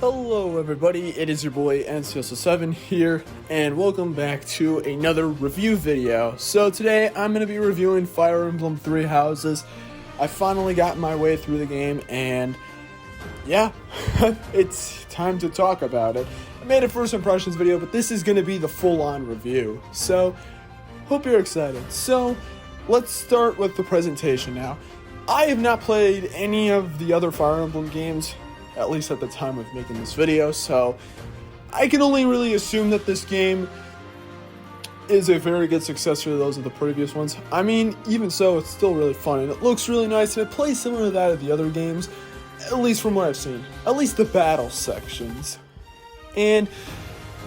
Hello everybody, it is your boy NCS7 here, and welcome back to another review video. So today I'm going to be reviewing Fire Emblem Three Houses. I finally got my way through the game, and yeah, it's time to talk about it. I made a first impressions video, but this is going to be the full-on review, so hope you're excited. So let's start with the presentation now. I have not played any of the other Fire Emblem games, at least at the time of making this video, so I can only really assume that this game is a very good successor to those of the previous ones. I mean, even so, it's still really fun, and it looks really nice, and it plays similar to that of the other games, at least from what I've seen. At least the battle sections. And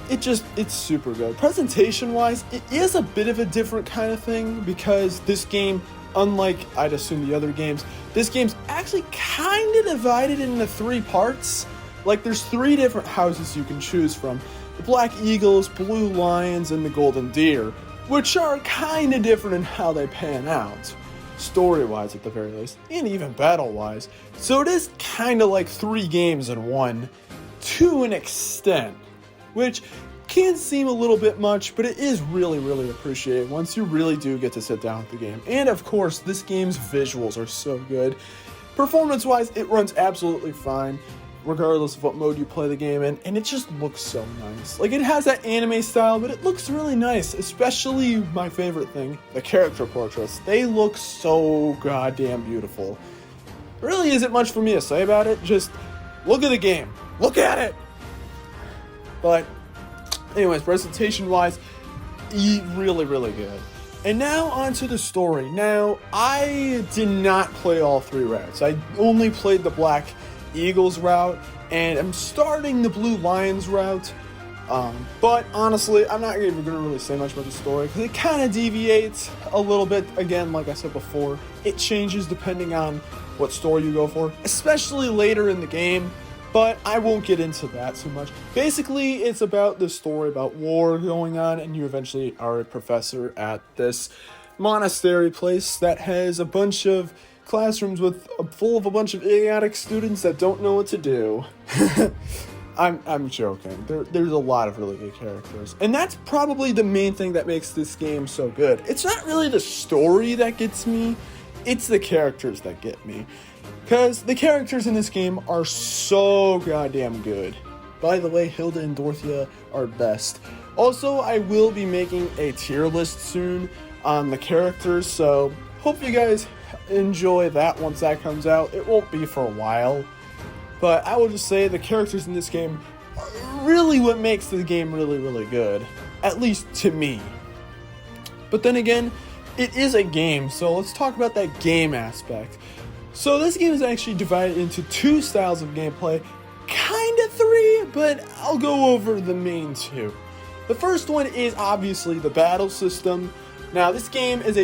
it's super good. Presentation-wise, it is a bit of a different kind of thing, because this game, unlike, I'd assume, the other games, this game's actually kind of divided into three parts. Like, there's three different houses you can choose from. The Black Eagles, Blue Lions, and the Golden Deer, which are kind of different in how they pan out. Story-wise, at the very least, and even battle-wise. So it is kind of like three games in one, to an extent, which can seem a little bit much, but it is really, really appreciated once you really do get to sit down with the game. And of course, this game's visuals are so good. Performance-wise, it runs absolutely fine, regardless of what mode you play the game in, and it just looks so nice. Like, it has that anime style, but it looks really nice, especially my favorite thing, the character portraits. They look so goddamn beautiful. There really isn't much for me to say about it, just look at the game. Look at it! But anyways, presentation-wise, really, really good. And now onto the story. Now, I did not play all three routes. I only played the Black Eagles route, and I'm starting the Blue Lions route. But honestly, I'm not even going to really say much about the story, because it kind of deviates a little bit. Again, like I said before, it changes depending on what story you go for, especially later in the game. But I won't get into that too much. Basically, it's about the story about war going on, and you eventually are a professor at this monastery place that has a bunch of classrooms full of a bunch of idiotic students that don't know what to do. I'm joking. There's a lot of really good characters, and that's probably the main thing that makes this game so good. It's not really the story that gets me, it's the characters that get me. Because the characters in this game are so goddamn good. By the way, Hilda and Dorothea are best. Also, I will be making a tier list soon on the characters, so hope you guys enjoy that once that comes out. It won't be for a while, but I will just say the characters in this game are really what makes the game really, really good. At least to me. But then again, it is a game, so let's talk about that game aspect. So this game is actually divided into two styles of gameplay, kind of three, but I'll go over the main two. The first one is obviously the battle system. Now this game is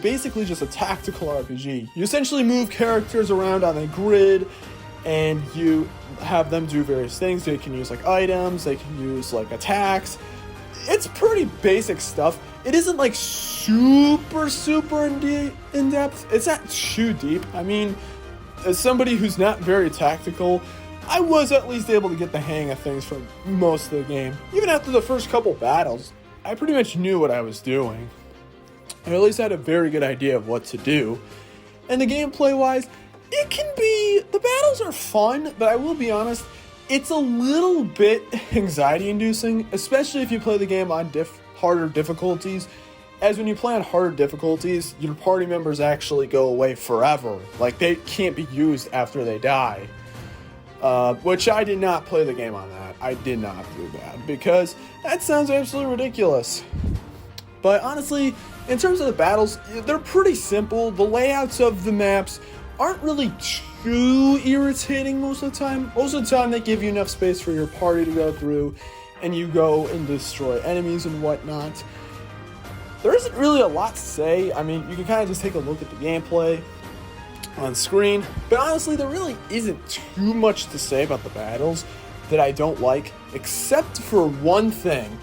basically just a tactical RPG. You essentially move characters around on a grid, and you have them do various things. They can use like items, they can use like attacks. It's pretty basic stuff. It isn't like super in depth. It's not too deep. I mean, as somebody who's not very tactical, I was at least able to get the hang of things for most of the game. Even after the first couple battles, I pretty much knew what I was doing. I at least had a very good idea of what to do. And the gameplay wise, the battles are fun, but I will be honest, it's a little bit anxiety inducing, especially if you play the game on harder difficulties, as when you play on harder difficulties, your party members actually go away forever. Like, they can't be used after they die. Which I did not play the game on that. I did not do that, because that sounds absolutely ridiculous. But honestly, in terms of the battles, they're pretty simple. The layouts of the maps aren't really too irritating most of the time. Most of the time, they give you enough space for your party to go through, and you go and destroy enemies and whatnot. There isn't really a lot to say. I mean, you can kind of just take a look at the gameplay on screen, but honestly, there really isn't too much to say about the battles that I don't like, except for one thing.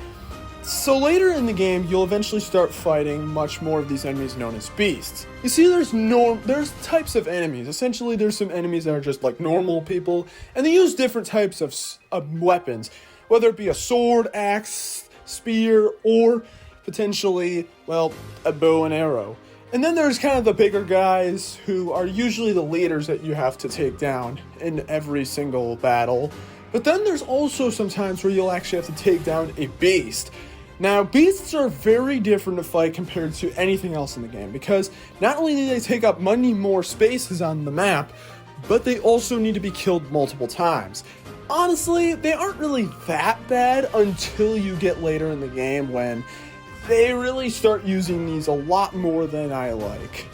So later in the game, you'll eventually start fighting much more of these enemies known as beasts. You see, there's types of enemies. Essentially, there's some enemies that are just like normal people, and they use different types of weapons, whether it be a sword, axe, spear, or potentially, well, a bow and arrow. And then there's kind of the bigger guys who are usually the leaders that you have to take down in every single battle. But then there's also some times where you'll actually have to take down a beast. Now, beasts are very different to fight compared to anything else in the game, because not only do they take up many more spaces on the map, but they also need to be killed multiple times. Honestly, they aren't really that bad until you get later in the game when they really start using these a lot more than I like.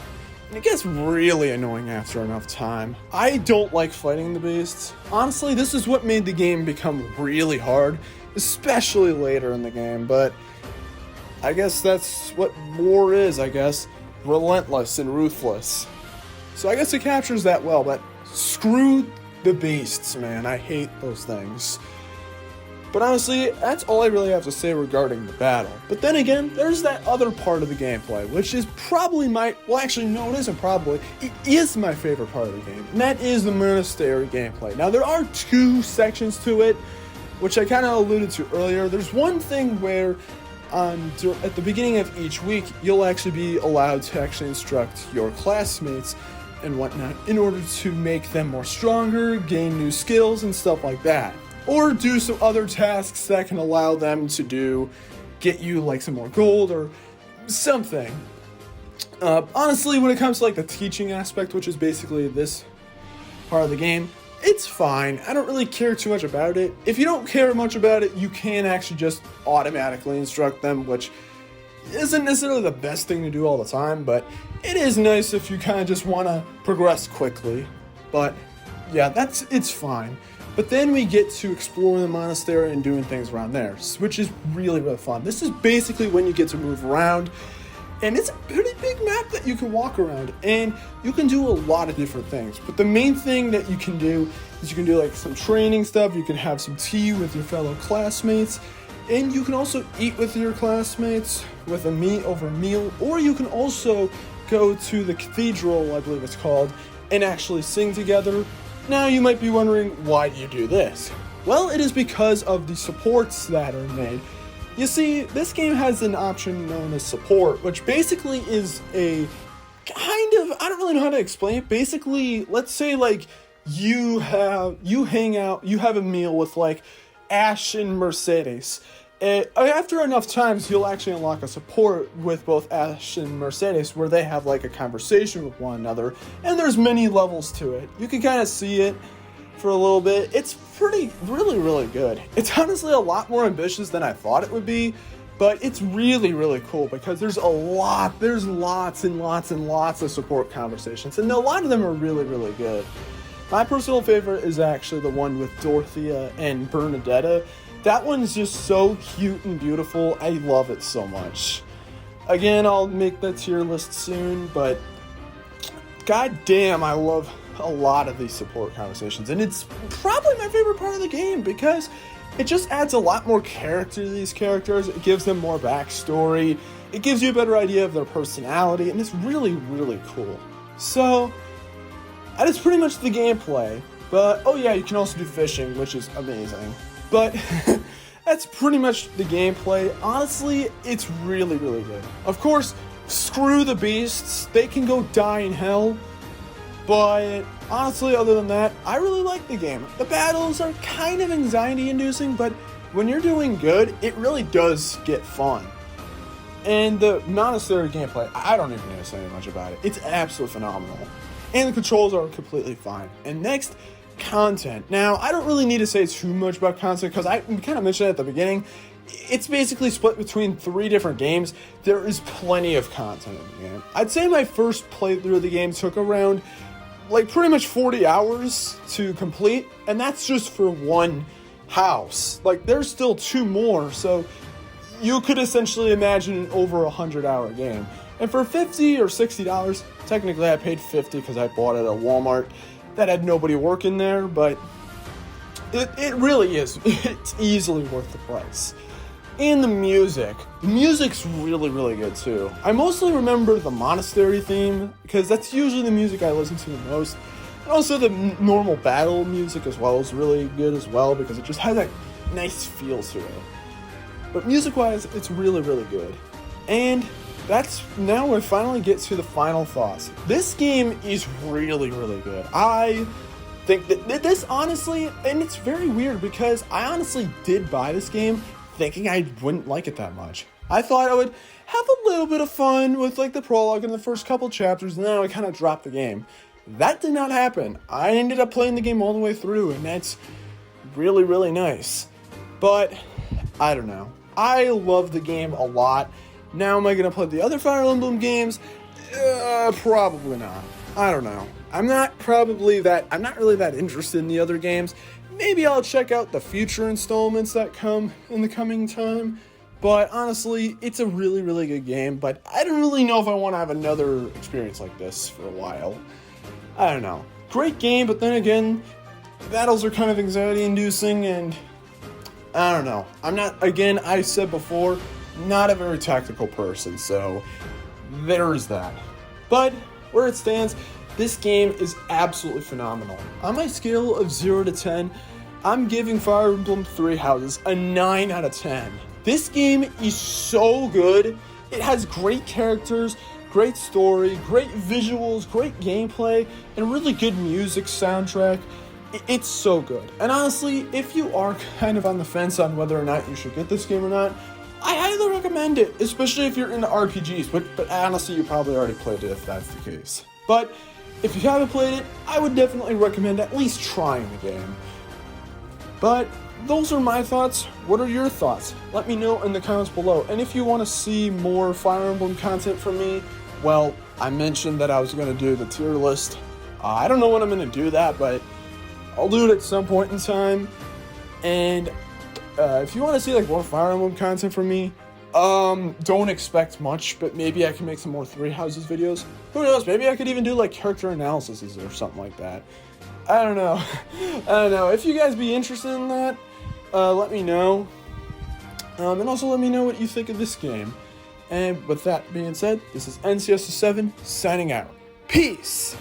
And it gets really annoying after enough time. I don't like fighting the beasts. Honestly, this is what made the game become really hard, especially later in the game, but I guess that's what war is, I guess. Relentless and ruthless. So I guess it captures that well, but screw the beasts, man. I hate those things. But honestly, that's all I really have to say regarding the battle. But then again, there's that other part of the gameplay, which is probably it isn't probably, it is my favorite part of the game, and that is the Monastery gameplay. Now, there are 2 sections to it, which I kind of alluded to earlier. There's one thing where at the beginning of each week, you'll actually be allowed to actually instruct your classmates and whatnot in order to make them more stronger, gain new skills, and stuff like that. Or do some other tasks that can allow them to get you like some more gold or something. Honestly, when it comes to like the teaching aspect, which is basically this part of the game, it's fine. I don't really care too much about it. If you don't care much about it, you can actually just automatically instruct them, which isn't necessarily the best thing to do all the time, but it is nice if you kind of just want to progress quickly. But yeah, it's fine. But then we get to exploring the monastery and doing things around there, which is really, really fun. This is basically when you get to move around, and it's a pretty big map that you can walk around, and you can do a lot of different things. But the main thing that you can do is you can do like some training stuff, you can have some tea with your fellow classmates, and you can also eat with your classmates with a meal, or you can also go to the cathedral, I believe it's called, and actually sing together. Now you might be wondering, why do you do this? Well, it is because of the supports that are made. You see, this game has an option known as support, which basically is a kind of, I don't really know how to explain it. Basically, let's say like you have a meal with like Ash and Mercedes. After enough times, you'll actually unlock a support with both Ash and Mercedes where they have like a conversation with one another, and there's many levels to it. You can kind of see it for a little bit. It's really, really good. It's honestly a lot more ambitious than I thought it would be, but it's really, really cool because there's lots and lots of support conversations, and a lot of them are really, really good. My personal favorite is actually the one with Dorothea and Bernadetta. That one's just so cute and beautiful. I love it so much. Again, I'll make the tier list soon, but goddamn, I love a lot of these support conversations, and it's probably my favorite part of the game because it just adds a lot more character to these characters. It gives them more backstory. It gives you a better idea of their personality, and it's really, really cool. So, that is pretty much the gameplay. But, oh yeah, you can also do fishing, which is amazing. But that's pretty much the gameplay. Honestly, it's really, really good. Of course, screw the beasts. They can go die in hell. But honestly, other than that, I really like the game. The battles are kind of anxiety-inducing, but when you're doing good, it really does get fun. And the Monastery gameplay, I don't even need to say much about it. It's absolutely phenomenal. And the controls are completely fine. And next, content. Now, I don't really need to say too much about content because I kind of mentioned it at the beginning. It's basically split between 3 different games. There is plenty of content in the game. I'd say my first playthrough of the game took around, like, pretty much 40 hours to complete, and that's just for one house. Like, there's still 2 more, so you could essentially imagine an over 100-hour game. And for $50 or $60, technically I paid $50 because I bought it at Walmart. That had nobody working there, but it really is. It's easily worth the price. And the music. The music's really, really good too. I mostly remember the Monastery theme, because that's usually the music I listen to the most. And also the normal battle music as well is really good as well, because it just has that nice feel to it. But music-wise, it's really, really good. And that's now we finally get to the final thoughts. This game is really, really good. I think that this honestly, and it's very weird because I honestly did buy this game thinking I wouldn't like it that much. I thought I would have a little bit of fun with like the prologue and the first couple chapters, and then I would kind of drop the game. That did not happen. I ended up playing the game all the way through, and that's really, really nice. But I don't know. I love the game a lot. Now, am I going to play the other Fire Emblem games? Probably not. I don't know. I'm not really that interested in the other games. Maybe I'll check out the future installments that come in the coming time. But honestly, it's a really, really good game. But I don't really know if I want to have another experience like this for a while. I don't know. Great game, but then again, battles are kind of anxiety-inducing, and I don't know. I'm not, again, I said before, not a very tactical person, so there's that. But where it stands, this game is absolutely phenomenal. On my scale of 0 to 10, I'm giving Fire Emblem 3 Houses a 9 out of 10. This game is so good. It has great characters, great story, great visuals, great gameplay, and really good music soundtrack. It's so good. And honestly, if you are kind of on the fence on whether or not you should get this game or not, I highly recommend it, especially if you're into RPGs, but honestly, you probably already played it if that's the case. But if you haven't played it, I would definitely recommend at least trying the game. But those are my thoughts. What are your thoughts? Let me know in the comments below. And if you want to see more Fire Emblem content from me, well, I mentioned that I was going to do the tier list. I don't know when I'm going to do that, but I'll do it at some point in time. And if you want to see like more Fire Emblem content from me, don't expect much, but maybe I can make some more Three Houses videos. Who knows? Maybe I could even do like character analyses or something like that. I don't know. I don't know. If you guys be interested in that, let me know. And also let me know what you think of this game. And with that being said, this is NCS7 signing out. Peace!